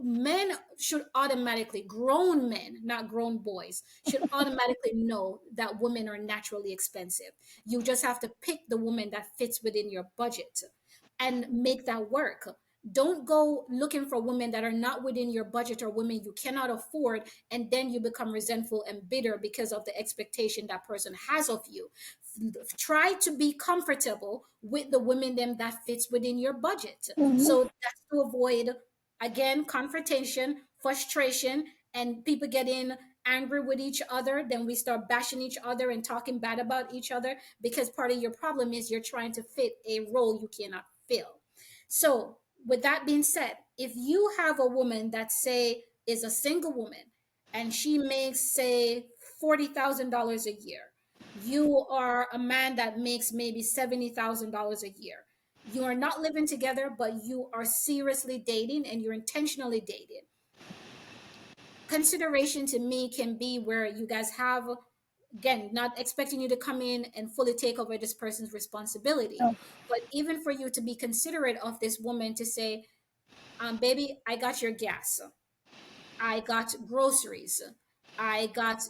men should automatically, grown men, not grown boys, should automatically know that women are naturally expensive. You just have to pick the woman that fits within your budget and make that work. Don't go looking for women that are not within your budget or women you cannot afford, and then you become resentful and bitter because of the expectation that person has of you. Try to be comfortable with the women them that fits within your budget. So that's to avoid, again, confrontation, frustration, and people getting angry with each other. Then we start bashing each other and talking bad about each other, because part of your problem is you're trying to fit a role you cannot fill. So with that being said, if you have a woman that say is a single woman and she makes say $40,000 a year, you are a man that makes maybe $70,000 a year. You are not living together, but you are seriously dating and you're intentionally dating. Consideration to me can be where you guys have, again, not expecting you to come in and fully take over this person's responsibility, but even for you to be considerate of this woman to say, baby, I got your gas, I got groceries. I got,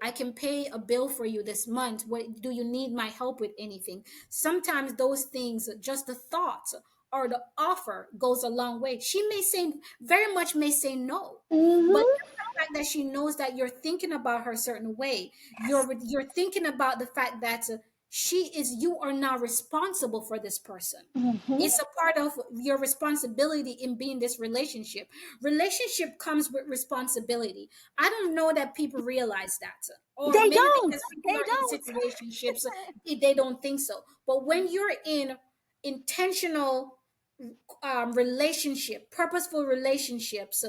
I can pay a bill for you this month. What do you need my help with anything? Sometimes those things, just the thought or the offer goes a long way. She may say, very much may say no, but Mm-hmm. just the fact that she knows that you're thinking about her a certain way, you're thinking about the fact that you are now responsible for this person. Mm-hmm. It's a part of your responsibility in being this relationship. Relationship comes with responsibility. I don't know that people realize that, or They maybe don't. because people They are in don't. situationships, they don't think so. But when you're in intentional relationship, purposeful relationships,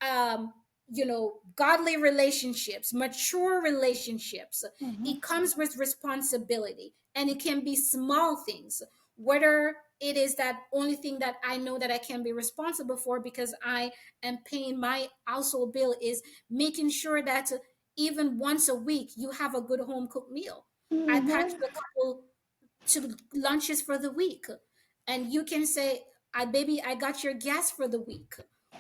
um, godly relationships, mature relationships, Mm-hmm. it comes with responsibility, and it can be small things. Whether it is that only thing that I know that I can be responsible for because I am paying my household bill is making sure that even once a week you have a good home cooked meal. I packed Mm-hmm. a couple to lunches for the week, and you can say, I baby, I got your gas for the week.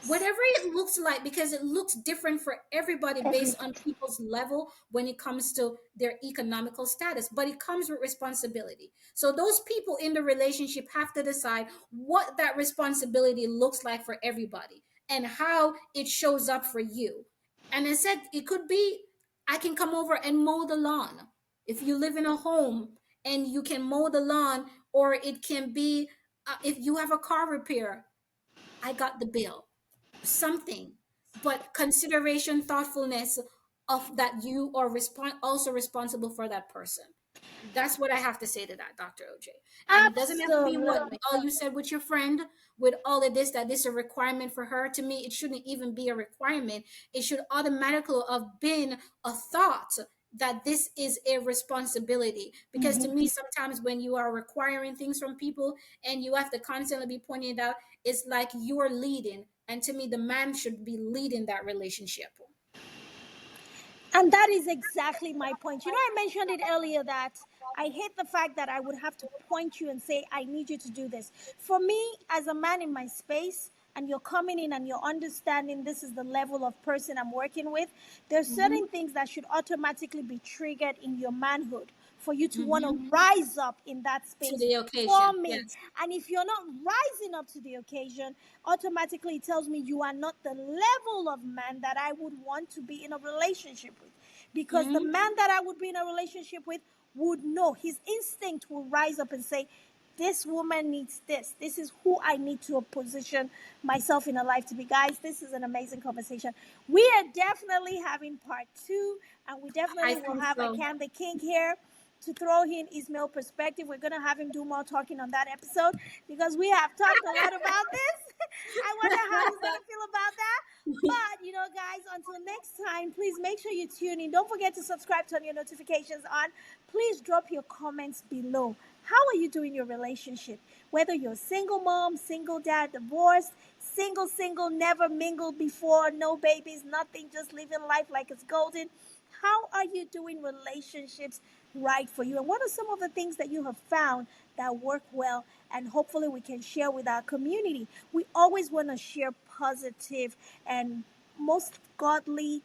Whatever it looks like, because it looks different for everybody based on Everybody. people's level when it comes to their economical status, but it comes with responsibility. So those people in the relationship have to decide what that responsibility looks like for everybody and how it shows up for you. And I said it could be, I can come over and mow the lawn. If you live in a home and you can mow the lawn, or it can be, if you have a car repair, I got the bill, something. But consideration, thoughtfulness of that you are also responsible for that person. That's what I have to say to that, Dr. OJ. And it doesn't have to be what Absolutely. all you said with your friend, with all of this, that this is a requirement for her. To me, it shouldn't even be a requirement. It should automatically have been a thought that this is a responsibility. Because to me, sometimes when you are requiring things from people and you have to constantly be pointing it out, it's like you're leading. And to me, the man should be leading that relationship. And that is exactly my point. You know, I mentioned it earlier that I hate the fact that I would have to point you and say, I need you to do this. For me, as a man in my space, and you're coming in and you're understanding this is the level of person I'm working with, there's Mm-hmm, certain things that should automatically be triggered in your manhood for you to want to mm-hmm. rise up in that To space the for occasion, me. yes. And if you're not rising up to the occasion, automatically it tells me you are not the level of man that I would want to be in a relationship with. Because the Mm-hmm. man that I would be in a relationship with would know, his instinct will rise up and say, this woman needs this. This is who I need to position myself in a life to be. Guys, this is an amazing conversation. We are definitely having part two, and we I definitely will think have a so. Cam the King here to throw in his male perspective. We're going to have him do more talking on that episode because we have talked a lot about this. I wonder how he's going to feel about that. But, you know, guys, until next time, please make sure you tune in. Don't forget to subscribe, turn your notifications on. Please drop your comments below. How are you doing your relationship? Whether you're single mom, single dad, divorced, single, never mingled before, no babies, nothing, just living life like it's golden. How are you doing relationships right for you? And what are some of the things that you have found that work well? And hopefully, we can share with our community. We always want to share positive and most godly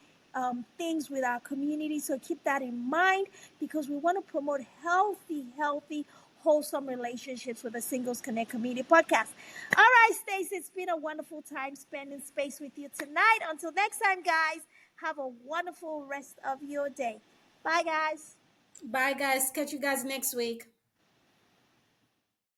things with our community. So keep that in mind because we want to promote healthy, wholesome relationships with the Singles Connect Community Podcast. All right, Stacey, it's been a wonderful time spending space with you tonight. Until next time, guys, have a wonderful rest of your day. Bye, guys. Bye, guys. Catch you guys next week.